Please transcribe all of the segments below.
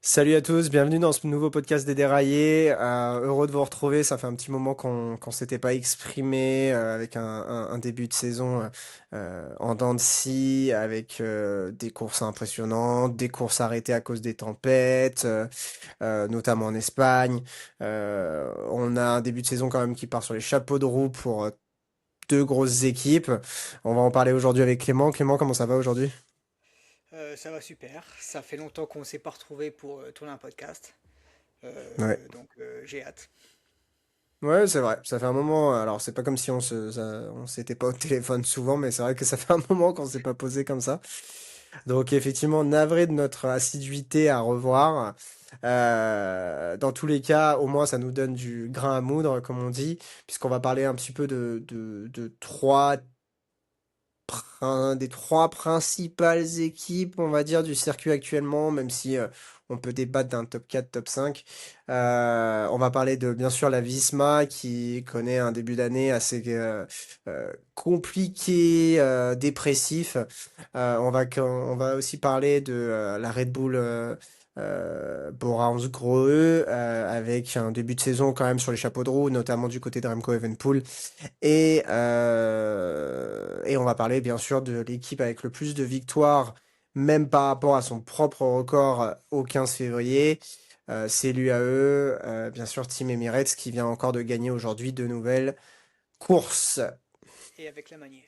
Salut à tous, bienvenue dans ce nouveau podcast des Déraillés. Heureux de vous retrouver, ça fait un petit moment qu'on s'était pas exprimé avec un début de saison en dents de scie, avec des courses impressionnantes, des courses arrêtées à cause des tempêtes, notamment en Espagne. On a un début de saison quand même qui part sur les chapeaux de roue pour deux grosses équipes. On va en parler aujourd'hui avec Clément. Clément, comment ça va aujourd'hui? Ça va super. Ça fait longtemps qu'on ne s'est pas retrouvé pour tourner un podcast. Ouais. Donc j'ai hâte. Ouais, c'est vrai. Ça fait un moment. Alors, c'est pas comme si on s'était pas au téléphone souvent, mais c'est vrai que ça fait un moment qu'on s'est pas posé comme ça. Donc, effectivement, navré de notre assiduité à revoir. Dans tous les cas, au moins, ça nous donne du grain à moudre, comme on dit, puisqu'on va parler un petit peu de des trois principales équipes, on va dire, du circuit actuellement, même si on peut débattre d'un top 4, top 5. On va parler de, bien sûr, la Visma qui connaît un début d'année assez compliqué, dépressif. On va aussi parler de la Red Bull Bora Hansgrohe, avec un début de saison quand même sur les chapeaux de roue, notamment du côté de Remco Evenepoel. Et on va parler bien sûr de l'équipe avec le plus de victoires, même par rapport à son propre record au 15 février. C'est l'UAE, bien sûr Team Emirates qui vient encore de gagner aujourd'hui de nouvelles courses. Et avec la manière.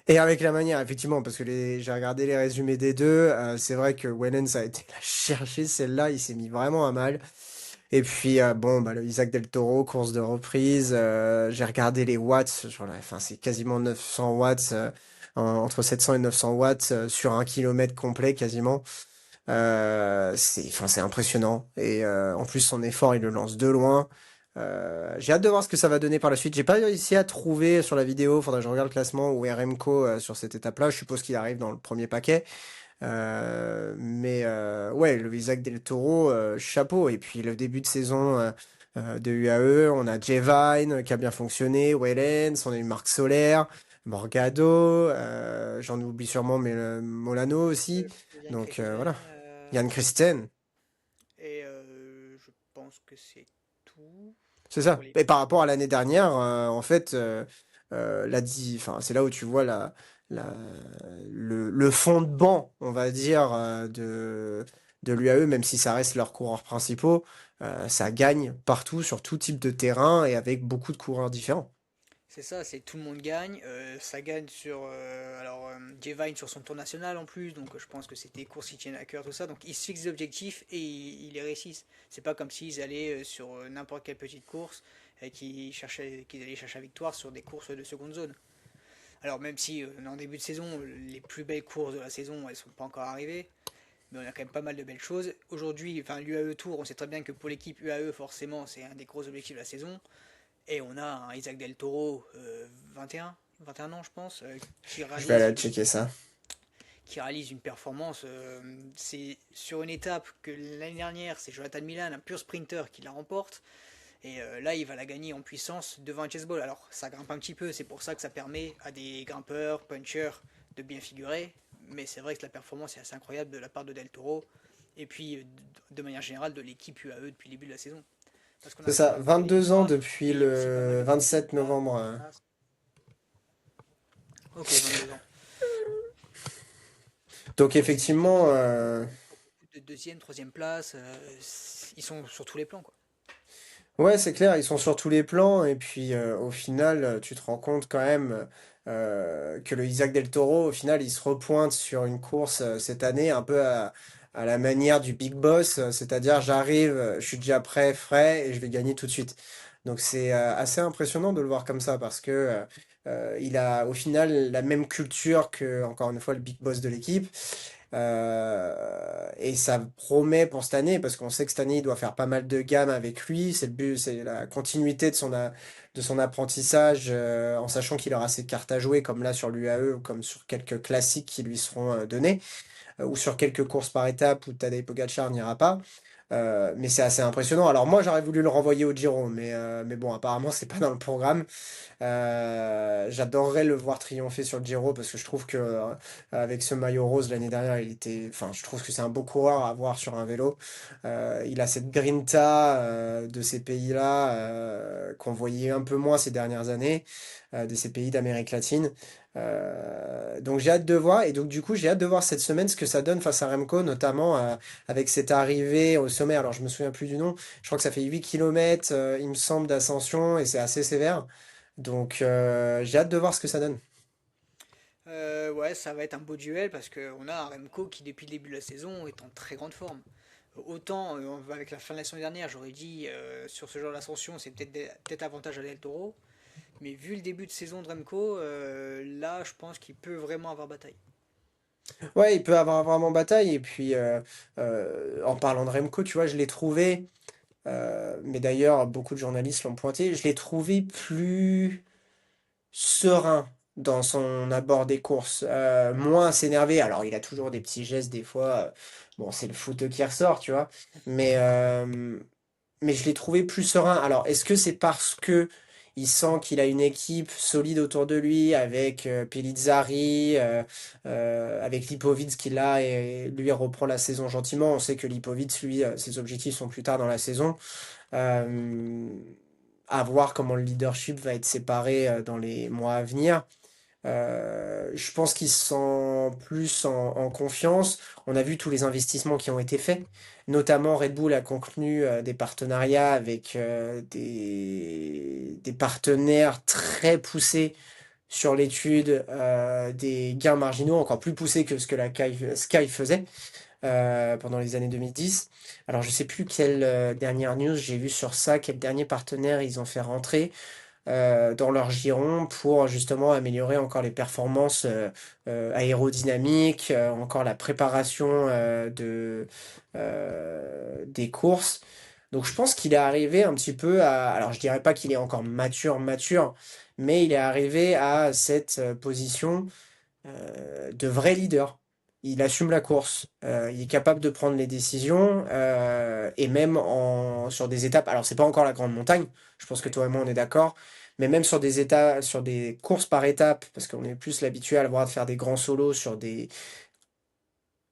Et avec la manière, effectivement, parce que j'ai regardé les résumés des deux, c'est vrai que Wellens a été la chercher, celle-là, il s'est mis vraiment à mal. Et puis, bon, bah, le Isaac Del Toro, course de reprise. J'ai regardé les watts. Enfin, c'est quasiment 900 watts, entre 700 et 900 watts sur un kilomètre complet, quasiment. Enfin, c'est impressionnant. Et en plus, son effort, il le lance de loin. J'ai hâte de voir ce que ça va donner par la suite. J'ai pas réussi à trouver sur la vidéo, faudrait que je regarde le classement où RMco sur cette étape-là. Je suppose qu'il arrive dans le premier paquet. Ouais, le Isaac Del Toro, chapeau. Et puis le début de saison de UAE, on a Jevine qui a bien fonctionné, Wellens, on a eu Marc Soler, Morgado, j'en oublie sûrement, mais Molano aussi. Yann Donc voilà, Christen. Yann Christen, Et je pense que c'est tout c'est pour ça. les Et par rapport à pilotes. l'année dernière, en fait, enfin, c'est là où tu vois la, le fond de banc, on va dire, de l'UAE, même si ça reste leurs coureurs principaux, ça gagne partout, sur tout type de terrain et avec beaucoup de coureurs différents. C'est ça, c'est tout le monde gagne. Ça gagne sur. Jevine sur son tour national en plus, donc je pense que c'est des courses qui tiennent à cœur, tout ça. Donc ils se fixent des objectifs et ils les réussissent. C'est pas comme s'ils allaient sur n'importe quelle petite course et qu'ils allaient chercher la victoire sur des courses de seconde zone. Alors même si en début de saison, les plus belles courses de la saison, elles sont pas encore arrivées, mais on a quand même pas mal de belles choses. Aujourd'hui, enfin l'UAE Tour, on sait très bien que pour l'équipe UAE, forcément, c'est un des gros objectifs de la saison. Et on a un Isaac Del Toro, 21 ans je pense, Je vais aller checker ça. qui réalise une performance. C'est sur une étape que l'année dernière, c'est Jonathan Milan, un pur sprinter, qui la remporte. Et là, il va la gagner en puissance devant un chessball. Alors, ça grimpe un petit peu, c'est pour ça que ça permet à des grimpeurs, punchers, de bien figurer. Mais c'est vrai que la performance est assez incroyable de la part de Del Toro. Et puis, de manière générale, de l'équipe UAE depuis le début de la saison. Parce qu'on C'est a quand ça, même des 22 ans victoires depuis et aussi pas mal le de points. 27 novembre. Ok, 22 ans. Donc Et c'est des effectivement, victoires pour beaucoup de deuxième, troisième place. Ils sont sur tous les plans, quoi. ouais, c'est clair, ils sont sur tous les plans, et puis au final, tu te rends compte quand même que le Isaac Del Toro, au final, il se repointe sur une course cette année un peu à la manière du Big Boss, c'est-à-dire j'arrive, je suis déjà prêt, frais, et je vais gagner tout de suite. Donc c'est assez impressionnant de le voir comme ça, parce que il a au final la même culture que, encore une fois, le Big Boss de l'équipe. Et ça promet pour cette année, parce qu'on sait que cette année, il doit faire pas mal de gammes avec lui. C'est le but, c'est la continuité de son apprentissage, en sachant qu'il aura ses cartes à jouer, comme là sur l'UAE, ou comme sur quelques classiques qui lui seront donnés, ou sur quelques courses par étape où Tadej Pogacar n'ira pas. Mais c'est assez impressionnant. Alors moi, j'aurais voulu le renvoyer au Giro, mais bon, apparemment, c'est pas dans le programme. J'adorerais le voir triompher sur le Giro parce que je trouve que avec ce maillot rose l'année dernière, enfin, je trouve que c'est un beau coureur à voir sur un vélo. Il a cette grinta de ces pays-là qu'on voyait un peu moins ces dernières années, de ces pays d'Amérique latine. Donc j'ai hâte de voir et donc du coup j'ai hâte de voir cette semaine ce que ça donne face à Remco, notamment avec cette arrivée au sommet. Alors je me souviens plus du nom, je crois que ça fait 8 km il me semble d'ascension et c'est assez sévère. Donc j'ai hâte de voir ce que ça donne. Ouais, ça va être un beau duel parce qu'on a un Remco qui, depuis le début de la saison, est en très grande forme. Autant, avec la fin de la saison dernière, j'aurais dit sur ce genre d'ascension, c'est peut-être avantage à Del Toro. Mais vu le début de saison de Remco, là, je pense qu'il peut vraiment avoir bataille. Ouais, il peut avoir vraiment bataille et puis en parlant de Remco, tu vois, je l'ai trouvé, mais d'ailleurs beaucoup de journalistes l'ont pointé, je l'ai trouvé plus serein dans son abord des courses, moins s'énerver. Alors, il a toujours des petits gestes, des fois. Bon, c'est le foot qui ressort, tu vois. Mais, euh, mais je l'ai trouvé plus serein. Alors, est-ce que c'est parce que il sent qu'il a une équipe solide autour de lui, avec Pellizzari, avec Lipovic qui là et lui reprend la saison gentiment. On sait que Lipovic, lui, ses objectifs sont plus tard dans la saison. Euh, à voir comment le leadership va être séparé dans les mois à venir. Je pense qu'ils se sent plus en confiance. On a vu tous les investissements qui ont été faits. Notamment, Red Bull a conclu des partenariats avec des partenaires très poussés sur l'étude des gains marginaux, encore plus poussés que ce que la Sky faisait pendant les années 2010. Alors, je sais plus quelle dernière news j'ai vu sur ça, quel dernier partenaire ils ont fait rentrer dans leur giron pour justement améliorer encore les performances aérodynamiques, encore la préparation des courses. Donc je pense qu'il est arrivé un petit peu à... Alors je dirais pas qu'il est encore mature, mais il est arrivé à cette position de vrai leader. Il assume la course, il est capable de prendre les décisions et même sur des étapes. Alors c'est pas encore la grande montagne, je pense que Ouais. toi et moi on est d'accord, mais même sur des étapes, sur des courses par étapes, parce qu'on est plus l'habitué à le voir faire des grands solos sur des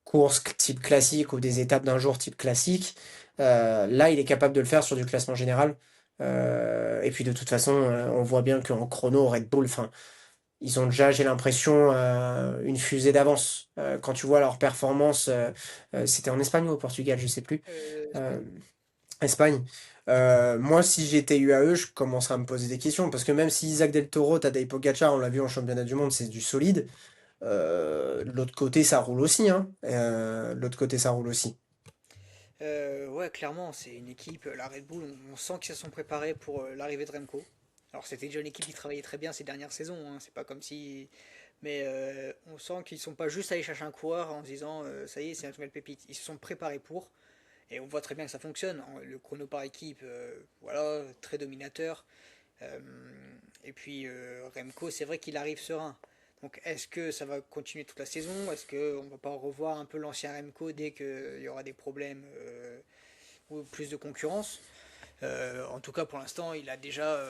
courses type classique ou des étapes d'un jour type classique. Là, il est capable de le faire sur du classement général. Et puis de toute façon, on voit bien qu'en chrono, Red Bull, enfin, ils ont déjà, j'ai l'impression, une fusée d'avance. Quand tu vois leur performance, c'était en Espagne ou au Portugal, je sais plus. Euh, Espagne. Espagne. Moi, si j'étais UAE, je commencerais à me poser des questions. Parce que même si Isaac Del Toro, Tadej Pogacar, on l'a vu en championnat du monde, c'est du solide. De l'autre côté, ça roule aussi, hein. De l'autre côté, ça roule aussi. Ouais, clairement, c'est une équipe, la Red Bull, on sent qu'ils se sont préparés pour l'arrivée de Remco. Alors c'était déjà une équipe qui travaillait très bien ces dernières saisons, hein, c'est pas comme si... Mais on sent qu'ils sont pas juste allés chercher un coureur en se disant ça y est, c'est une nouvelle pépite. Ils se sont préparés pour, et on voit très bien que ça fonctionne. Le chrono par équipe, voilà, très dominateur. Euh, et puis Remco, c'est vrai qu'il arrive serein. Donc est-ce que ça va continuer toute la saison? Est-ce qu'on va pas revoir un peu l'ancien Remco dès qu'il y aura des problèmes ou plus de concurrence? En tout cas, pour l'instant, il a déjà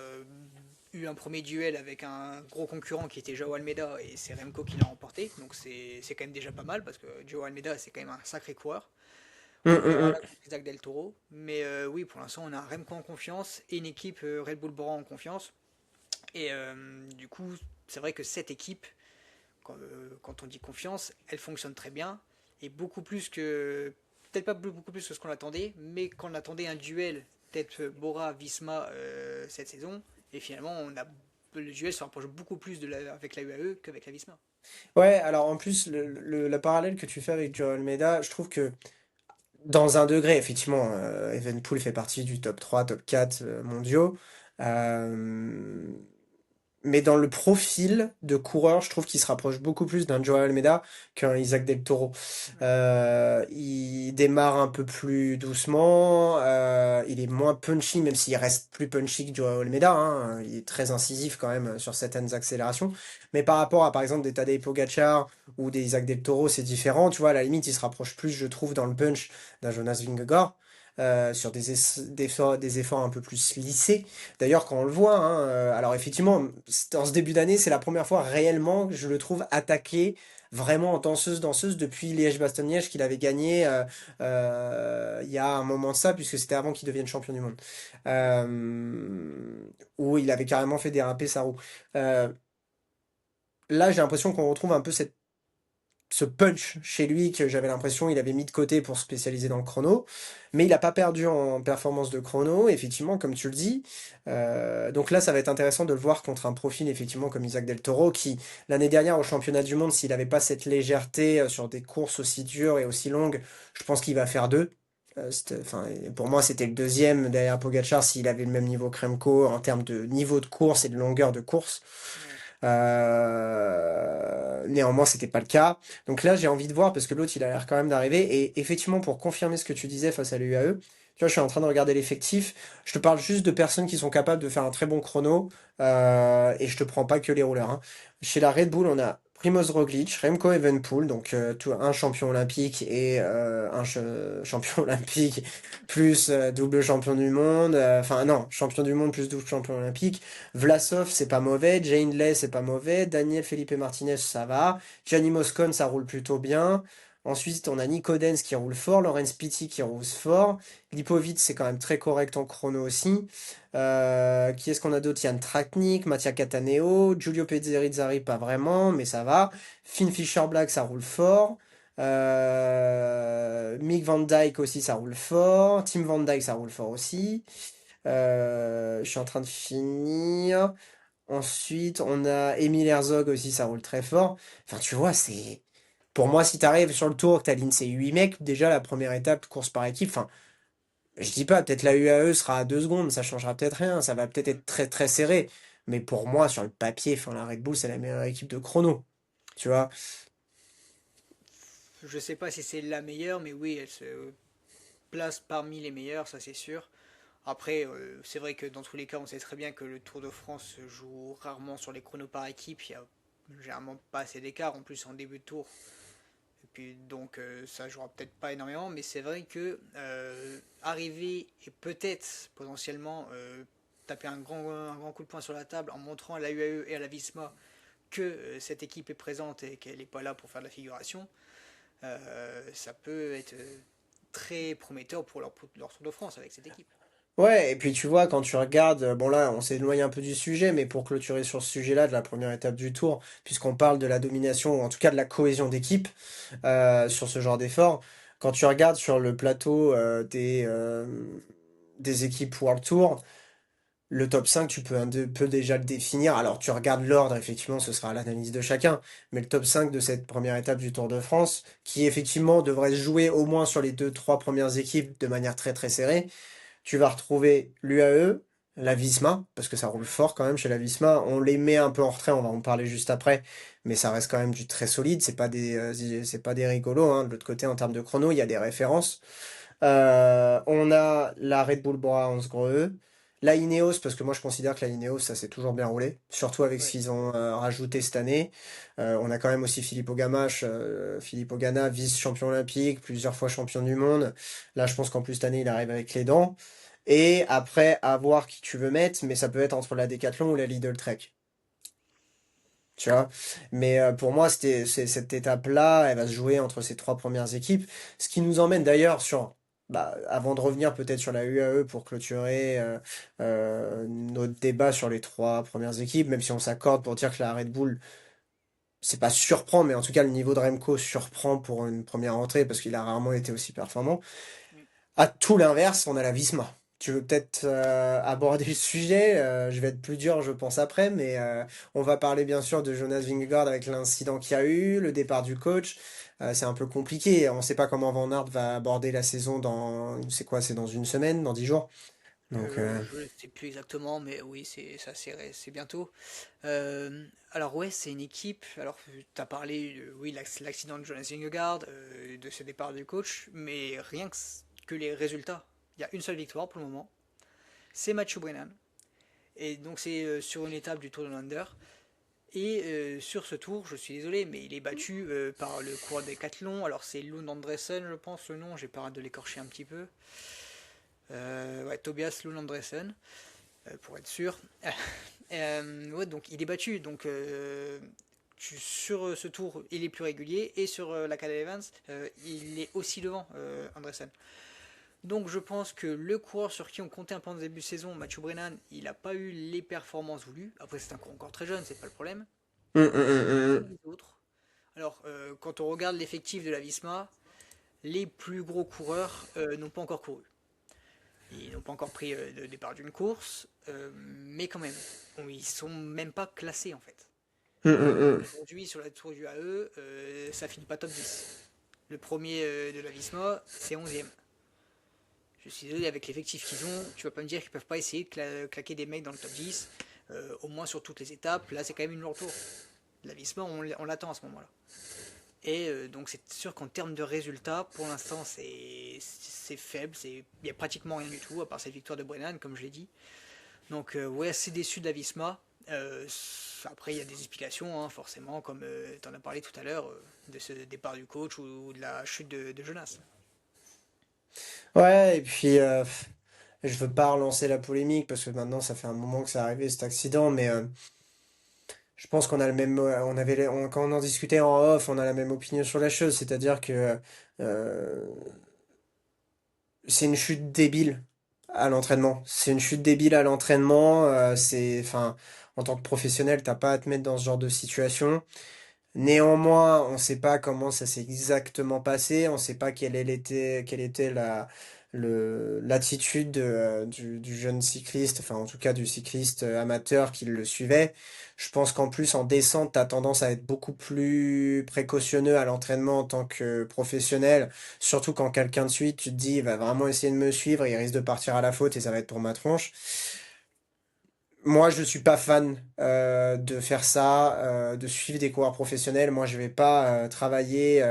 eu un premier duel avec un gros concurrent qui était Joao Almeida et c'est Remco qui l'a remporté. Donc c'est quand même déjà pas mal parce que Joao Almeida, c'est quand même un sacré coureur. Hum, On verra hum, là contre Isaac Del Toro. Mais oui, pour l'instant, on a un Remco en confiance et une équipe Red Bull Boran en confiance. Et du coup, c'est vrai que cette équipe, quand on dit confiance, elle fonctionne très bien. Et beaucoup plus que. Peut-être pas beaucoup plus que ce qu'on attendait, mais qu'on attendait un duel, peut-être Bora-Visma cette saison. Et finalement, le duel se rapproche beaucoup plus avec la UAE qu'avec la Visma. Ouais, alors en plus, la parallèle que tu fais avec Joe Almeida, je trouve que dans un degré, effectivement, Evenepoel fait partie du top 3, top 4 mondiaux. Euh, Mais dans le profil de coureur, je trouve qu'il se rapproche beaucoup plus d'un Joao Almeida qu'un Isaac Del Toro. Ouais. Il démarre un peu plus doucement, il est moins punchy, même s'il reste plus punchy que Joao Almeida, hein. Il est très incisif quand même sur certaines accélérations. Mais par rapport à, par exemple, des Tadej Pogacar ou des Isaac Del Toro, c'est différent. Tu vois, à la limite, il se rapproche plus, je trouve, dans le punch d'un Jonas Vingegaard. sur des efforts un peu plus lissés. D'ailleurs, quand on le voit, hein, alors effectivement, dans ce début d'année, c'est la première fois réellement que je le trouve attaqué vraiment en danseuse depuis Liège-Bastogne-Liège qu'il avait gagné il y a un moment de ça, puisque c'était avant qu'il devienne champion du monde. Où il avait carrément fait déraper sa roue. Euh, Là, j'ai l'impression qu'on retrouve un peu ce punch chez lui que j'avais l'impression il avait mis de côté pour se spécialiser dans le chrono, mais il n'a pas perdu en performance de chrono, effectivement, comme tu le dis. Donc là, ça va être intéressant de le voir contre un profil, effectivement, comme Isaac Del Toro, qui, l'année dernière, au championnat du monde, s'il n'avait pas cette légèreté sur des courses aussi dures et aussi longues, je pense qu'il va faire deux. Enfin, pour moi, c'était le deuxième derrière Pogacar s'il avait le même niveau que Remco en termes de niveau de course et de longueur de course. Ouais. Néanmoins, c'était pas le cas. Donc là, j'ai envie de voir parce que l'autre, il a l'air quand même d'arriver. Et effectivement, pour confirmer ce que tu disais face à l'UAE, tu vois, je suis en train de regarder l'effectif. Je te parle juste de personnes qui sont capables de faire un très bon chrono. Et je te prends pas que les rouleurs, hein. Chez la Red Bull, on a Primoz Roglic, Remco Evenepoel, donc un champion olympique et champion olympique plus double champion du monde. Enfin non, champion du monde plus double champion olympique. Vlasov, c'est pas mauvais. Jane Lay, c'est pas mauvais. Daniel Felipe Martinez, ça va. Gianni Moscon, ça roule plutôt bien. Ensuite, on a Nico Denz qui roule fort. Lorenz Pitti qui roule fort. Lipovic, c'est quand même très correct en chrono aussi. Qui est-ce qu'on a d'autre? Yann Traknik, Mattia Cataneo. Giulio Pezzerizzari, pas vraiment, mais ça va. Finn Fischer-Black, ça roule fort. Mick Van Dyke aussi, ça roule fort. Tim Van Dyke, ça roule fort aussi. Je suis en train de finir. Ensuite, on a Emile Herzog aussi, ça roule très fort. Enfin, tu vois, c'est. Pour moi, si t'arrives sur le tour, que t'as l'INSEE 8 mecs, déjà la première étape, course par équipe, enfin, je dis pas, peut-être la UAE sera à 2 secondes, ça changera peut-être rien, ça va peut-être être très très serré. Mais pour moi, sur le papier, enfin, la Red Bull, c'est la meilleure équipe de chrono. Tu vois? Je sais pas si c'est la meilleure, mais oui, elle se place parmi les meilleures, ça c'est sûr. Après, c'est vrai que dans tous les cas, on sait très bien que le Tour de France se joue rarement sur les chronos par équipe. Il y a généralement pas assez d'écart en plus en début de tour. Et puis donc ça jouera peut-être pas énormément, mais c'est vrai que arriver et peut-être potentiellement taper un grand coup de poing sur la table en montrant à la UAE et à la Visma que cette équipe est présente et qu'elle n'est pas là pour faire de la figuration, ça peut être très prometteur pour leur Tour de France avec cette équipe. Ouais, et puis tu vois, quand tu regardes, bon là, on s'est éloigné un peu du sujet, mais pour clôturer sur ce sujet-là, de la première étape du tour, puisqu'on parle de la domination, ou en tout cas de la cohésion d'équipe sur ce genre d'effort, quand tu regardes sur le plateau des équipes World Tour, le top 5 tu peux peu déjà le définir. Alors tu regardes l'ordre, effectivement, ce sera à l'analyse de chacun, mais le top 5 de cette première étape du Tour de France, qui effectivement devrait se jouer au moins sur les deux, trois premières équipes de manière très très serrée. Tu vas retrouver l'UAE, la Visma, parce que ça roule fort quand même chez la Visma. On les met un peu en retrait, on va en parler juste après, mais ça reste quand même du très solide. C'est pas des rigolos, hein. De l'autre côté, en termes de chrono, il y a des références. On a la Red Bull Bora Hansgrohe, la Ineos, parce que moi je considère que la Ineos, ça s'est toujours bien roulé, surtout avec ce Oui. qu'ils ont rajouté cette année. On a quand même aussi Filippo Gamache, Filippo Ganna, vice-champion olympique, plusieurs fois champion du monde. Là, je pense qu'en plus cette année, il arrive avec les dents. Et après, à voir qui tu veux mettre, mais ça peut être entre la Decathlon ou la Lidl Trek. Tu vois? Mais pour moi, cette étape-là, elle va se jouer entre ces trois premières équipes. Ce qui nous emmène d'ailleurs sur, bah, avant de revenir peut-être sur la UAE pour clôturer notre débat sur les trois premières équipes, même si on s'accorde pour dire que la Red Bull, c'est pas surprend, mais en tout cas, le niveau de Remco surprend pour une première entrée parce qu'il a rarement été aussi performant. Mm. À tout l'inverse, on a la Visma. Tu veux peut-être aborder le sujet, je vais être plus dur, je pense, après, mais on va parler bien sûr de Jonas Vingegaard avec l'incident qu'il y a eu, le départ du coach. C'est un peu compliqué. On ne sait pas comment Van Aert va aborder la saison dans... C'est quoi? C'est dans une semaine, dans 10 jours? Donc, Je ne sais plus exactement, mais oui, c'est bientôt. Alors ouais, c'est une équipe. Alors tu as parlé, oui, l'accident de Jonas Vingegaard, de ce départ du coach, mais rien que les résultats. Il y a une seule victoire pour le moment, c'est Mathieu Brennan. Et donc c'est sur une étape du Tour de Lander. Et sur ce tour, je suis désolé, mais il est battu par le coureur Decathlon. Alors c'est Lund Andresen, je pense le nom. J'ai pas hâte de l'écorcher un petit peu. Ouais, Tobias Lund Andresen, pour être sûr. Ouais, donc il est battu. Donc sur ce tour, il est plus régulier. Et sur la Cadel Evans, il est aussi devant Andresen. Donc je pense que le coureur sur qui on comptait un peu en début de saison, Mathieu Brennan, il n'a pas eu les performances voulues. Après, c'est un coureur encore très jeune, c'est pas le problème. Hum. Les autres. Alors, quand on regarde l'effectif de la Visma, les plus gros coureurs n'ont pas encore couru. Ils n'ont pas encore pris le départ d'une course, mais quand même, ils sont même pas classés en fait. Hum. Aujourd'hui, sur la tour du AE, ça finit pas top 10. Le premier de la Visma, c'est 11e. Je suis désolé, avec l'effectif qu'ils ont, tu vas pas me dire qu'ils peuvent pas essayer de claquer des mecs dans le top 10, au moins sur toutes les étapes. Là, c'est quand même une lourde tour. La Visma, on l'attend à ce moment-là. Et donc c'est sûr qu'en termes de résultats, pour l'instant c'est faible, il n'y a pratiquement rien du tout, à part cette victoire de Brennan, comme je l'ai dit. Donc ouais, assez déçu de la Visma. Après il y a des explications, hein, forcément, comme tu en as parlé tout à l'heure, de ce départ du coach ou de la chute de Jonas. Ouais, et puis je veux pas relancer la polémique parce que maintenant ça fait un moment que c'est arrivé cet accident, mais je pense qu'on a le même, quand on en discutait en off, on a la même opinion sur la chose, c'est-à-dire que euh, c'est une chute débile à l'entraînement. C'est une chute débile à l'entraînement. Enfin, en tant que professionnel, t'as pas à te mettre dans ce genre de situation. Néanmoins, on ne sait pas comment ça s'est exactement passé, on ne sait pas quelle était l'attitude du jeune cycliste, enfin en tout cas du cycliste amateur qui le suivait. Je pense qu'en plus en descente, tu as tendance à être beaucoup plus précautionneux à l'entraînement en tant que professionnel, surtout quand quelqu'un te suit, tu te dis, il va vraiment essayer de me suivre, il risque de partir à la faute et ça va être pour ma tronche. Moi, je suis pas fan de faire ça, de suivre des coureurs professionnels. Moi, je vais pas travailler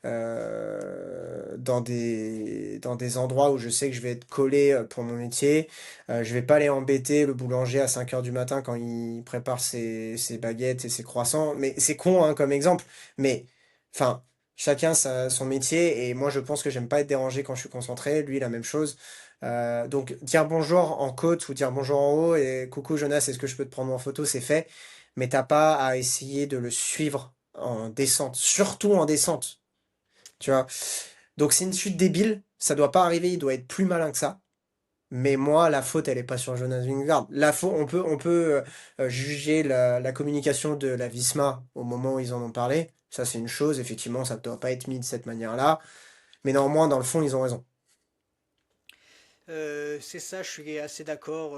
dans des endroits où je sais que je vais être collé pour mon métier. Je vais pas aller embêter le boulanger à 5 heures du matin quand il prépare ses baguettes et ses croissants. Mais c'est con, hein, comme exemple. Mais, enfin, chacun son métier. Et moi, je pense que j'aime pas être dérangé quand je suis concentré. Lui, la même chose. Donc dire bonjour en côte ou dire bonjour en haut et coucou Jonas, est-ce que je peux te prendre en photo, c'est fait. Mais t'as pas à essayer de le suivre en descente, surtout en descente, tu vois. Donc c'est une chute débile, ça doit pas arriver, il doit être plus malin que ça. Mais moi, la faute, elle est pas sur Jonas Vingegaard. La faute, on peut juger la communication de la Visma au moment où ils en ont parlé. Ça, c'est une chose. Effectivement, ça ne doit pas être mis de cette manière-là. Mais néanmoins, dans le fond, ils ont raison. C'est ça, je suis assez d'accord.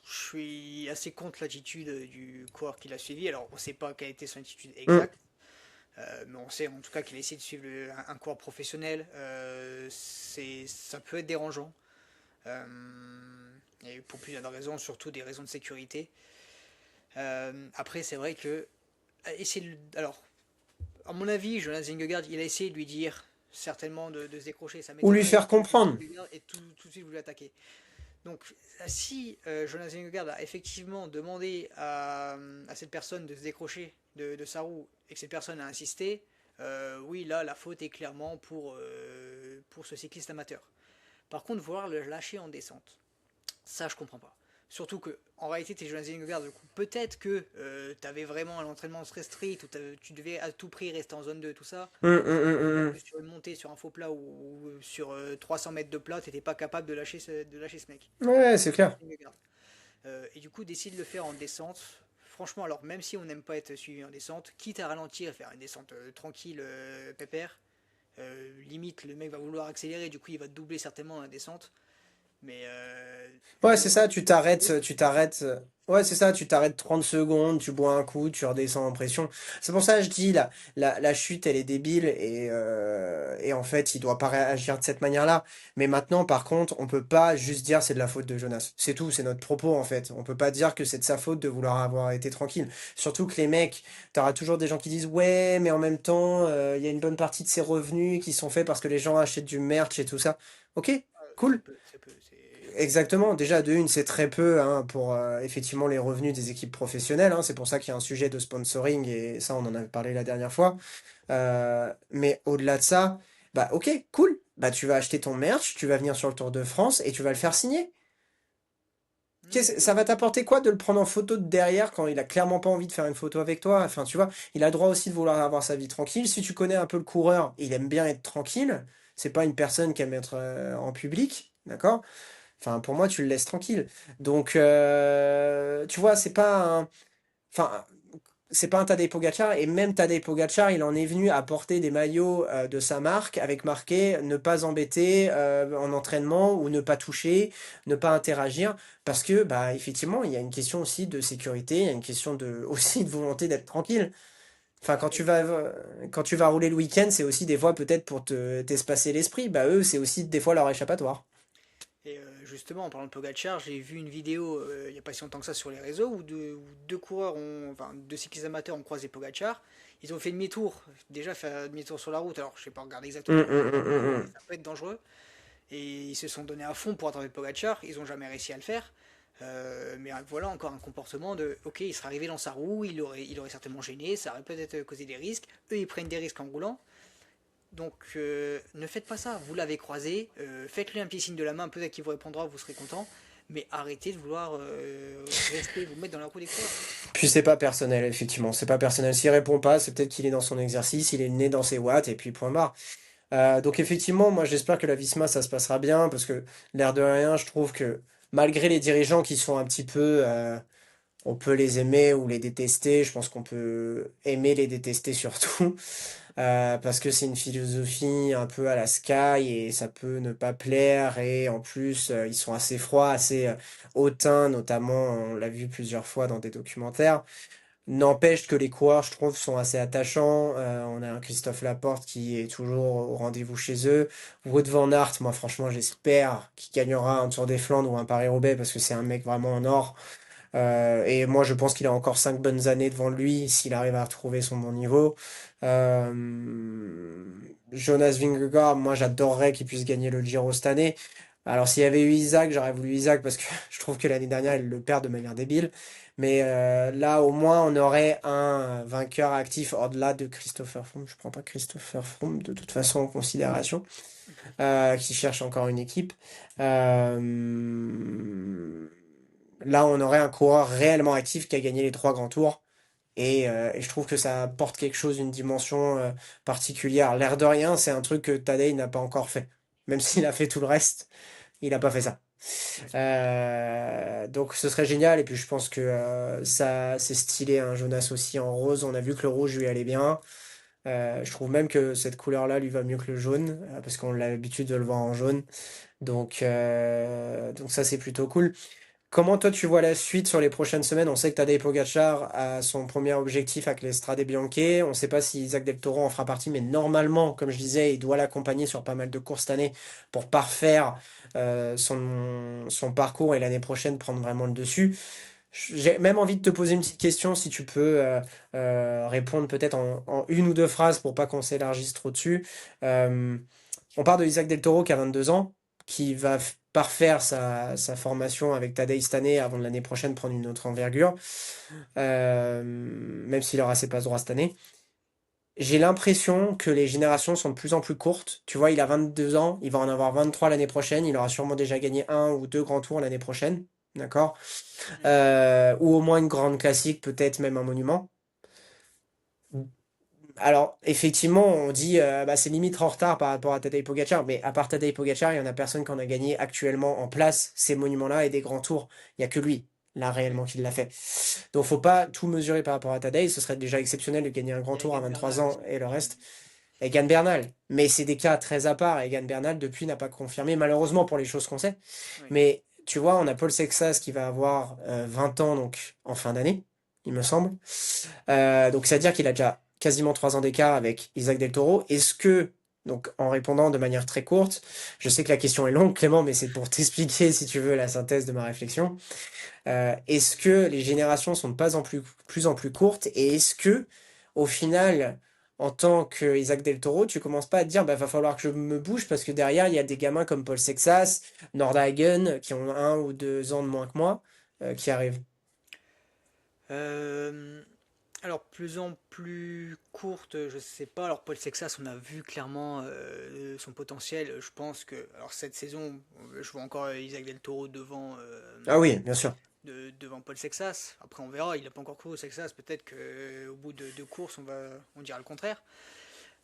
Je suis assez contre l'attitude du coureur qui l'a suivi. Alors, on ne sait pas quelle était son attitude Hum. exacte. Mais on sait en tout cas qu'il a essayé de suivre un coureur professionnel. Ça peut être dérangeant. Et pour plusieurs raisons, surtout des raisons de sécurité. Après, c'est vrai que. Alors, à mon avis, Jonas Vingegaard, il a essayé de lui dire certainement de se décrocher. Ça Ou lui m'étonnerait faire que Jonas comprendre. Vingegaard ait tout de suite voulu attaquer. Donc, si Jonas Vingegaard a effectivement demandé à cette personne de se décrocher de sa roue et que cette personne a insisté, oui, là, la faute est clairement pour ce cycliste amateur. Par contre, vouloir le lâcher en descente, ça, je comprends pas. Surtout que, en réalité, tu es Jonas Vingegaard, du coup, peut-être que tu avais vraiment un entraînement très strict, où tu devais à tout prix rester en zone 2, tout ça. Hum. Sur une montée, sur un faux plat ou sur 300 mètres de plat, t'étais pas capable de lâcher ce mec. Ouais, c'est clair. Et du coup, décide de le faire en descente. Franchement, alors même si on n'aime pas être suivi en descente, quitte à ralentir, faire une descente tranquille, pépère, limite le mec va vouloir accélérer, du coup il va doubler certainement dans la descente. Mais Ouais, c'est ça, descendre, tu c'est chiant. t'arrêtes. Ouais, c'est ça, tu t'arrêtes 30 secondes, tu bois un coup, tu redescends en pression. C'est pour ça que je dis, la chute, elle est débile et en fait, il doit pas réagir de cette manière-là. Mais maintenant, par contre, on peut pas juste dire c'est de la faute de Jonas. C'est tout, c'est notre propos en fait. On peut pas dire que c'est de sa faute de vouloir avoir été tranquille. Surtout que les mecs, t'auras toujours des gens qui disent ouais, mais en même temps, il y a une bonne partie de ses revenus qui sont faits parce que les gens achètent du merch et tout ça. Ok, Très cool. peu, très peu. Exactement, déjà de une, c'est très peu hein, pour effectivement les revenus des équipes professionnelles, hein. C'est pour ça qu'il y a un sujet de sponsoring et ça on en avait parlé la dernière fois. Mais au-delà de ça, bah ok, cool. bah tu vas acheter ton merch, tu vas venir sur le Tour de France et tu vas le faire signer. Ça va t'apporter quoi de le prendre en photo de derrière quand il a clairement pas envie de faire une photo avec toi? Enfin, tu vois, il a le droit aussi de vouloir avoir sa vie tranquille. Si tu connais un peu le coureur, il aime bien être tranquille. C'est pas une personne qui aime être en public, d'accord? Enfin, pour moi, tu le laisses tranquille. Donc, tu vois, enfin, c'est pas un Tadej Pogacar, et même Tadej Pogacar, il en est venu à porter des maillots de sa marque avec marqué ne pas embêter en entraînement ou ne pas toucher, ne pas interagir, parce que bah effectivement, il y a une question aussi de sécurité, il y a une question de aussi de volonté d'être tranquille. Enfin, quand tu vas rouler le week-end, c'est aussi des fois peut-être pour t'espacer l'esprit. Bah eux, c'est aussi des fois leur échappatoire. Et justement, en parlant de Pogacar, j'ai vu une vidéo il n'y a pas si longtemps que ça sur les réseaux où deux coureurs, enfin deux cyclistes amateurs ont croisé Pogacar. Ils ont fait demi-tour, déjà fait demi-tour sur la route. Alors je sais pas regarder exactement comment ils ont fait, mais Hum. ça peut être dangereux. Et ils se sont donnés à fond pour attraper Pogacar. Ils n'ont jamais réussi à le faire. Mais voilà encore un comportement de ok, il serait arrivé dans sa roue, il aurait certainement gêné, ça aurait peut-être causé des risques. Eux, ils prennent des risques en roulant. Donc ne faites pas ça, vous l'avez croisé, faites-lui un petit signe de la main, peut-être qu'il vous répondra, vous serez content, mais arrêtez de vouloir rester, vous mettre dans la roue des coureurs. Puis c'est pas personnel, effectivement. C'est pas personnel. S'il répond pas, c'est peut-être qu'il est dans son exercice, il est né dans ses watts, et puis point barre. Donc effectivement, moi j'espère que la Visma ça se passera bien, parce que l'air de rien, je trouve que malgré les dirigeants qui sont un petit peu, on peut les aimer ou les détester, je pense qu'on peut aimer les détester surtout, parce que c'est une philosophie un peu à la Sky et ça peut ne pas plaire, et en plus ils sont assez froids, assez hautains, notamment on l'a vu plusieurs fois dans des documentaires. N'empêche que les coureurs, je trouve, sont assez attachants. On a un Christophe Laporte qui est toujours au rendez-vous chez eux. Wout van Aert, moi franchement, j'espère qu'il gagnera un Tour des Flandres ou un Paris-Roubaix parce que c'est un mec vraiment en or. Et moi, je pense qu'il a encore 5 bonnes années devant lui s'il arrive à retrouver son bon niveau. Euh, Jonas Vingegaard, moi, j'adorerais qu'il puisse gagner le Giro cette année. Alors, s'il y avait eu Isaac, j'aurais voulu Isaac parce que je trouve que l'année dernière, il le perd de manière débile. Mais là, au moins, on aurait un vainqueur actif au-delà de Christopher Froome. Je prends pas Christopher Froome de toute façon en considération, qui cherche encore une équipe. Euh, Là, on aurait un coureur réellement actif qui a gagné les 3 grands tours. Et je trouve que ça apporte quelque chose, une dimension particulière. L'air de rien, c'est un truc que Tadej n'a pas encore fait. Même s'il a fait tout le reste, il n'a pas fait ça. Donc ce serait génial. Et puis je pense que ça, c'est stylé, un Jonas aussi en rose. On a vu que le rouge lui allait bien. Je trouve même que cette couleur-là lui va mieux que le jaune, parce qu'on a l'habitude de le voir en jaune. Donc ça, c'est plutôt cool. Comment toi tu vois la suite sur les prochaines semaines? On sait que Tadej Pogacar a son premier objectif avec les Strade Bianche. On ne sait pas si Isaac Del Toro en fera partie, mais normalement, comme je disais, il doit l'accompagner sur pas mal de courses cette année pour parfaire son parcours et l'année prochaine prendre vraiment le dessus. J'ai même envie de te poser une petite question, si tu peux répondre peut-être en 1 ou 2 phrases pour pas qu'on s'élargisse trop dessus. Euh, on part de Isaac Del Toro qui a 22 ans, qui va parfaire sa formation avec Tadej cette année avant de l'année prochaine prendre une autre envergure, même s'il aura ses passes droits cette année. J'ai l'impression que les générations sont de plus en plus courtes. Tu vois, il a 22 ans, il va en avoir 23 l'année prochaine, il aura sûrement déjà gagné 1 ou 2 grands tours l'année prochaine, d'accord? Ou au moins une grande classique, peut-être même un monument. Alors, effectivement, on dit bah, c'est limite en retard par rapport à Tadej Pogacar, mais à part Tadej Pogacar, il y en a personne qui en a gagné actuellement en place ces monuments-là et des grands tours. Il n'y a que lui, là, réellement, qui l'a fait. Donc, faut pas tout mesurer par rapport à Tadej. Ce serait déjà exceptionnel de gagner un grand Il y a tour à Egan 23 Bernal ans aussi. et le reste. Egan Bernal. Mais c'est des cas très à part. Egan Bernal, depuis, n'a pas confirmé, malheureusement pour les choses qu'on sait. Oui. Mais tu vois, on a Paul Sexas qui va avoir 20 ans donc en fin d'année, il me semble. Donc, c'est-à-dire qu'il a déjà quasiment 3 ans d'écart avec Isaac Del Toro. Est-ce que, donc en répondant de manière très courte, je sais que la question est longue, Clément, mais c'est pour t'expliquer, si tu veux, la synthèse de ma réflexion. Est-ce que les générations sont de plus en plus courtes et est-ce que, au final, en tant que Isaac Del Toro, tu commences pas à te dire, bah, va falloir que je me bouge parce que derrière, il y a des gamins comme Paul Sexas, Nordhagen, qui ont 1 ou 2 ans de moins que moi, qui arrivent. Euh, Alors, plus en plus courte, je sais pas. Alors, Paul Sexas, on a vu clairement son potentiel. Je pense que, alors cette saison, je vois encore Isaac Del Toro Ah oui, bien sûr. devant Paul Sexas. Après, on verra. Il n'a pas encore couru au Sexas. Peut-être qu'au bout de deux courses, on dira le contraire.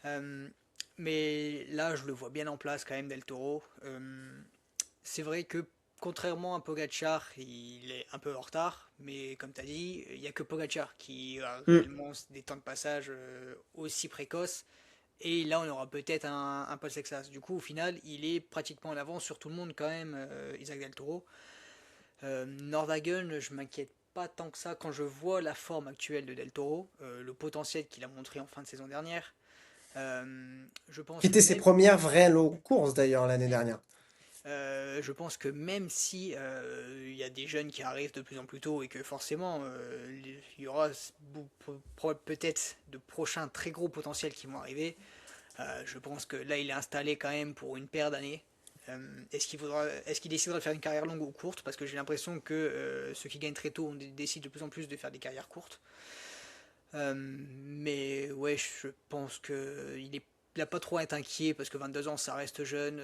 Euh, mais là, je le vois bien en place quand même, Del Toro. C'est vrai que contrairement à Pogacar, il est un peu en retard, mais comme tu as dit, il n'y a que Pogacar qui a Hmm. réellement des temps de passage aussi précoces. Et là, on aura peut-être un Paul Sexas. Du coup, au final, il est pratiquement en avance sur tout le monde quand même, Isaac Del Toro. Nordhagen, je m'inquiète pas tant que ça quand je vois la forme actuelle de Del Toro, le potentiel qu'il a montré en fin de saison dernière. Je Qui pense que étaient ses même premières vraies longues courses d'ailleurs l'année dernière. Je pense que même si il y a des jeunes qui arrivent de plus en plus tôt et que forcément il y aura peut-être de prochains très gros potentiels qui vont arriver, je pense que là il est installé quand même pour une paire d'années. Est-ce qu'il décidera de faire une carrière longue ou courte? Parce que j'ai l'impression que ceux qui gagnent très tôt décident de plus en plus de faire des carrières courtes. Mais ouais, je pense que il a pas trop à être inquiet parce que 22 ans ça reste jeune.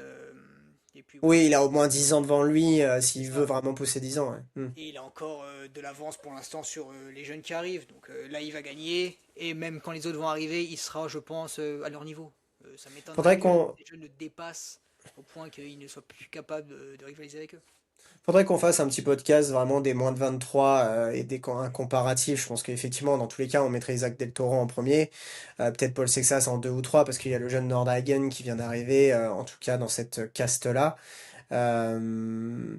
Et puis Oui, ouais, il a au moins 10 ans devant lui c'est s'il veut ça. vraiment pousser 10 ans. Ouais. Hmm. Et il a encore de l'avance pour l'instant sur les jeunes qui arrivent. Donc là, il va gagner. Et même quand les autres vont arriver, il sera, je pense, à leur niveau. Ça m'étonnerait Faudrait que qu'on les jeunes le dépassent au point qu'il ne soit plus capable de rivaliser avec eux. Faudrait qu'on fasse un petit podcast vraiment des moins de 23 et un comparatif. Je pense qu'effectivement, dans tous les cas, on mettrait Isaac Del Toro en premier. Peut-être Paul Sexas en deux ou trois parce qu'il y a le jeune Nordhagen qui vient d'arriver, en tout cas dans cette caste-là. Euh,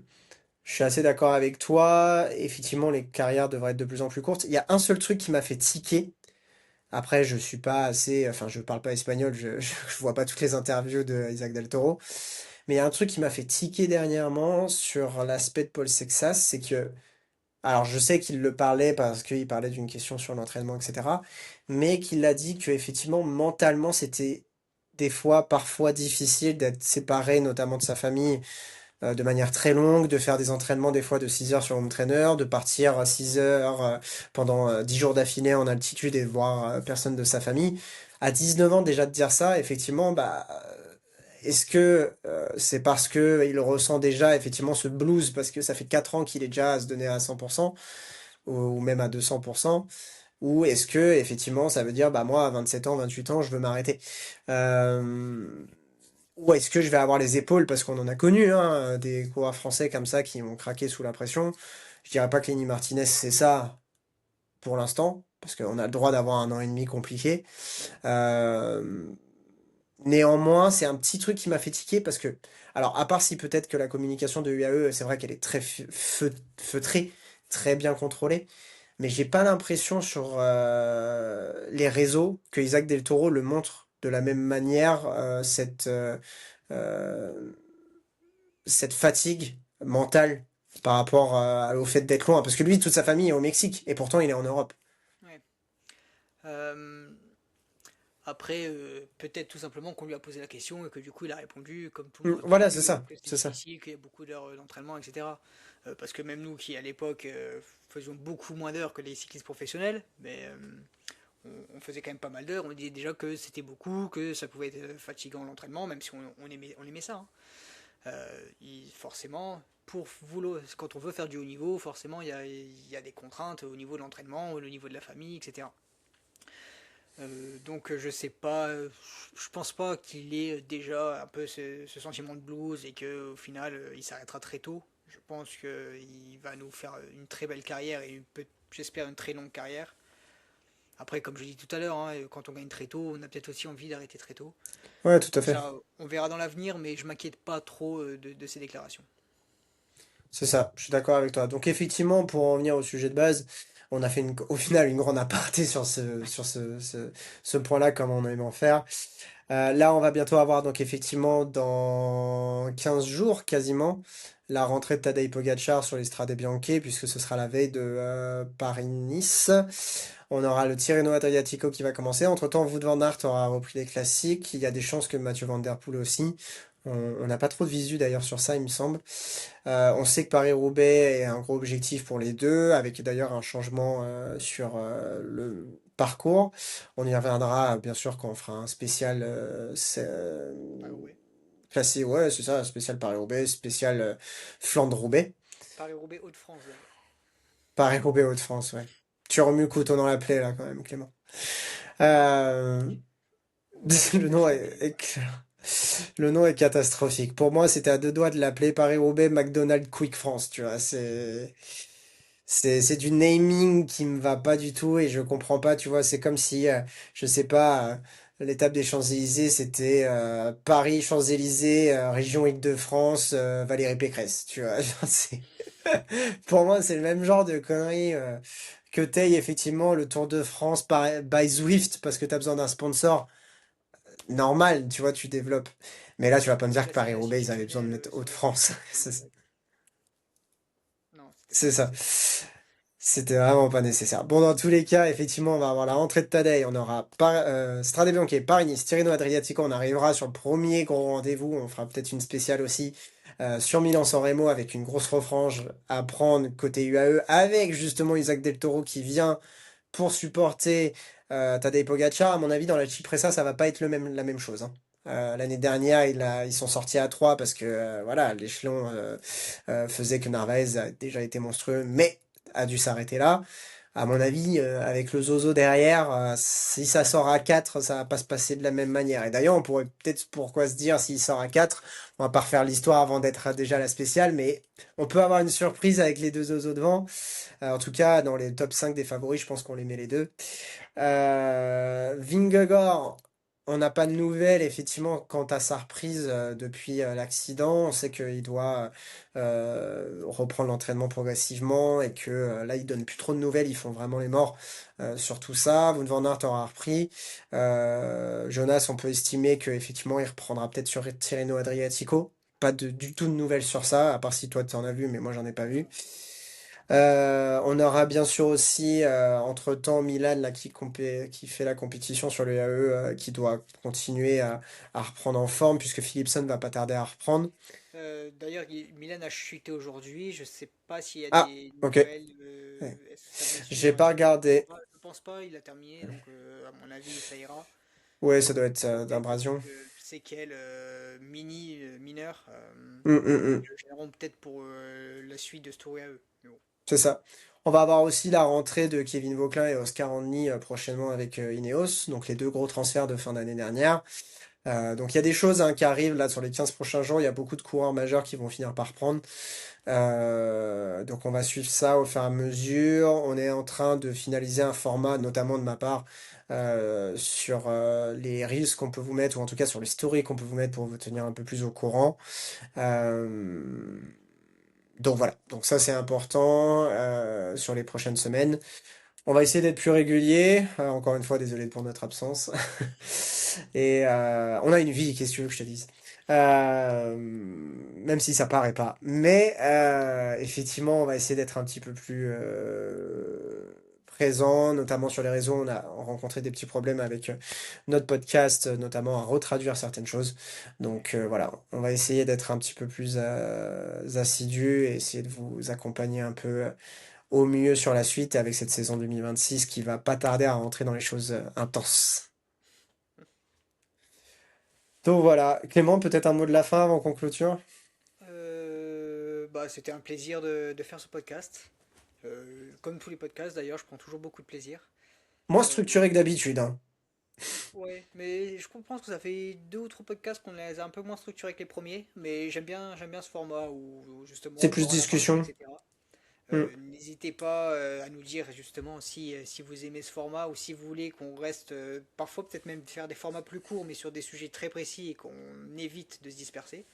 je suis assez d'accord avec toi. Effectivement, les carrières devraient être de plus en plus courtes. Il y a un seul truc qui m'a fait tiquer. Après, je suis pas assez, enfin, je parle pas espagnol, je vois pas toutes les interviews de Isaac Del Toro. Mais il y a un truc qui m'a fait tiquer dernièrement sur l'aspect de Paul Sexas, c'est que, alors je sais qu'il le parlait parce qu'il parlait d'une question sur l'entraînement, etc. Mais qu'il a dit que effectivement mentalement c'était des fois, parfois difficile d'être séparé, notamment de sa famille, de manière très longue, de faire des entraînements des fois de 6 heures sur home trainer, de partir à 6 heures pendant 10 jours d'affilée en altitude et voir personne de sa famille. À 19 ans déjà de dire ça, effectivement, bah est-ce que c'est parce que il ressent déjà effectivement ce blues parce que ça fait 4 ans qu'il est déjà à se donner à 100% ou même à 200%, ou est-ce que effectivement ça veut dire bah moi à 27 ans, 28 ans, je veux m'arrêter. Euh, ou est-ce que je vais avoir les épaules parce qu'on en a connu hein, des coureurs français comme ça qui ont craqué sous la pression. Je dirais pas que Lenny Martinez c'est ça pour l'instant parce qu'on a le droit d'avoir un an et demi compliqué. Euh, Néanmoins, c'est un petit truc qui m'a fait tiquer parce que, alors, à part si peut-être que la communication de UAE, c'est vrai qu'elle est très feutrée, très bien contrôlée, mais j'ai pas l'impression sur les réseaux que Isaac Del Toro le montre de la même manière, euh, cette fatigue mentale par rapport au fait d'être loin. Parce que lui, toute sa famille est au Mexique et pourtant il est en Europe. Ouais. Euh, Après, peut-être tout simplement qu'on lui a posé la question et que du coup il a répondu, comme tout le monde Voilà, répond, c'est ça, que c'était c'est ça. difficile, qu'il y a beaucoup d'heures d'entraînement, etc. Parce que même nous qui à l'époque faisions beaucoup moins d'heures que les cyclistes professionnels, mais on faisait quand même pas mal d'heures, on disait déjà que c'était beaucoup, que ça pouvait être fatigant l'entraînement, même si on aimait ça. Hein. Forcément, quand on veut faire du haut niveau, forcément il y a des contraintes au niveau de l'entraînement, au niveau de la famille, etc. Donc je sais pas, je pense pas qu'il ait déjà un peu ce sentiment de blues et qu'au final il s'arrêtera très tôt. Je pense qu'il va nous faire une très belle carrière et j'espère une très longue carrière. Après, comme je dis tout à l'heure, hein, quand on gagne très tôt, on a peut-être aussi envie d'arrêter très tôt. Ouais, tout à fait. Ça, on verra dans l'avenir, mais je m'inquiète pas trop de ces déclarations. C'est ça, je suis d'accord avec toi. Donc effectivement, pour en revenir au sujet de base, on a fait au final une grande aparté sur ce point-là, comme on aimait en faire. Là, on va bientôt avoir donc effectivement dans 15 jours quasiment la rentrée de Tadej Pogacar sur les Strade Bianche, puisque ce sera la veille de Paris-Nice. On aura le Tirreno Adriatico qui va commencer. Entre-temps, Wout van Aert aura repris les classiques. Il y a des chances que Mathieu Van Der Poel aussi. On n'a pas trop de visu d'ailleurs sur ça, il me semble. On sait que Paris-Roubaix est un gros objectif pour les deux, avec d'ailleurs un changement sur parcours. On y reviendra, bien sûr, quand on fera un spécial Paris-Roubaix. classé, ouais, c'est ça, spécial Paris-Roubaix, spécial Flandre-Roubaix. Paris-Roubaix Hauts-de-France d'ailleurs. Paris-Roubaix Hauts-de-France, ouais. Tu remues le couteau dans la plaie, là, quand même, Clément. Euh, Ou la Le nom dénomination des. le nom est catastrophique. Pour moi, c'était à deux doigts de l'appeler Paris-Roubaix McDonald's Quick France, tu vois. C'est du naming qui me va pas du tout et je comprends pas, tu vois. C'est comme si, je sais pas, l'étape des Champs-Élysées, c'était Paris, Champs-Élysées, région Île-de-France, Valérie Pécresse, tu vois. Genre, pour moi, c'est le même genre de conneries que t'aies effectivement le Tour de France by Zwift parce que t'as besoin d'un sponsor normal, tu vois, tu développes. Mais là, tu vas pas me dire que Là, c'est Paris-Roubaix, ils avaient besoin de institutionnel, mettre sans déconner. Hauts-de-France. C'est- Non, c'était pas C'est ça. nécessaire. C'était vraiment pas nécessaire. Bon, dans tous les cas, effectivement, on va avoir la rentrée de Tadej, on aura Strade Bianche, Paris-Nice, Tirreno Adriatico, on arrivera sur le premier gros rendez-vous, on fera peut-être une spéciale aussi sur Milan-San Remo avec une grosse refrange à prendre côté UAE avec justement Isaac Del Toro qui vient pour supporter Tadej Pogacar. À mon avis, dans la Cipressa, ça va pas être la même chose, hein. L'année dernière, ils sont sortis à 3 parce que voilà, l'échelon faisait que Narvaez a déjà été monstrueux, mais a dû s'arrêter là. À mon avis, avec le Zozo derrière, si ça sort à 4, ça va pas se passer de la même manière. Et d'ailleurs, on pourrait peut-être pourquoi se dire s'il sort à 4, on va pas refaire l'histoire avant d'être déjà à la spéciale, mais on peut avoir une surprise avec les deux Zozo devant. En tout cas, dans les top 5 des favoris, je pense qu'on les met les deux. Vingegaard, on n'a pas de nouvelles effectivement quant à sa reprise depuis l'accident. On sait qu'il doit reprendre l'entraînement progressivement et que là, il donne plus trop de nouvelles. Ils font vraiment les morts sur tout ça. Wout van Aert aura repris. Jonas, on peut estimer qu'effectivement, il reprendra peut-être sur Tirreno Adriatico. Pas du tout de nouvelles sur ça, à part si toi tu en as vu, mais moi j'en ai pas vu. Non. On aura bien sûr aussi, entre-temps, Milan là, qui fait la compétition sur le AE, qui doit continuer à reprendre en forme, puisque Philipsen va pas tarder à reprendre. D'ailleurs, Milan a chuté aujourd'hui. Je sais pas s'il y a Ah, des ok. nouvelles. Ouais. Est-ce que sa J'ai blessure pas est regardé. Je pense pas, il a terminé, donc à mon avis, ça ira. Ouais, ça doit être Peut-être d'abrasion. séquelles mineures Hum. le gêneront peut-être pour la suite de ce tour à eux. Mais bon. C'est ça. On va avoir aussi la rentrée de Kevin Vauquelin et Oscar Anthony prochainement avec Ineos, donc les deux gros transferts de fin d'année dernière. Donc il y a des choses hein, qui arrivent là sur les 15 prochains jours, il y a beaucoup de coureurs majeurs qui vont finir par prendre. Donc on va suivre ça au fur et à mesure. On est en train de finaliser un format, notamment de ma part, sur les reels qu'on peut vous mettre, ou en tout cas sur les stories qu'on peut vous mettre pour vous tenir un peu plus au courant. Euh, donc voilà, donc ça c'est important sur les prochaines semaines. On va essayer d'être plus régulier. Encore une fois, désolé pour notre absence. Et on a une vie, qu'est-ce que tu veux que je te dise? Même si ça paraît pas. Mais effectivement, on va essayer d'être un petit peu plus présent, notamment sur les réseaux. On a rencontré des petits problèmes avec notre podcast, notamment à retraduire certaines choses. Donc voilà, on va essayer d'être un petit peu plus assidus et essayer de vous accompagner un peu au mieux sur la suite avec cette saison 2026 qui va pas tarder à rentrer dans les choses intenses. Donc voilà, Clément, peut-être un mot de la fin avant qu'on clôture? Bah, c'était un plaisir de faire ce podcast. Comme tous les podcasts d'ailleurs, je prends toujours beaucoup de plaisir. Moins Euh, structuré que d'habitude, hein. ouais, mais je comprends que ça fait deux ou trois podcasts qu'on les a un peu moins structurés que les premiers, mais j'aime bien ce format où justement C'est on peut plus en parler, discussion. etc. Hmm. N'hésitez pas à nous dire justement si vous aimez ce format ou si vous voulez qu'on reste, parfois peut-être même faire des formats plus courts mais sur des sujets très précis et qu'on évite de se disperser.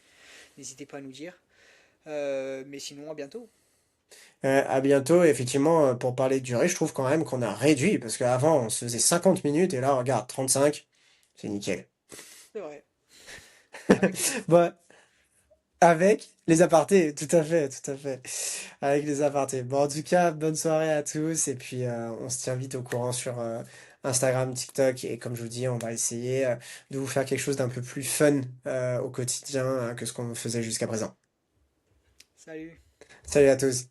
N'hésitez pas à nous dire. Mais sinon, à bientôt. À bientôt. Et effectivement, pour parler de durée, je trouve quand même qu'on a réduit parce qu'avant on se faisait 50 minutes et là, regarde, 35, c'est nickel. C'est vrai. Avec les apartés. Bon, avec les apartés, tout à fait, tout à fait. Avec les apartés. Bon, en tout cas, bonne soirée à tous et puis on se tient vite au courant sur Instagram, TikTok et comme je vous dis, on va essayer de vous faire quelque chose d'un peu plus fun au quotidien que ce qu'on faisait jusqu'à présent. Salut. Salut à tous.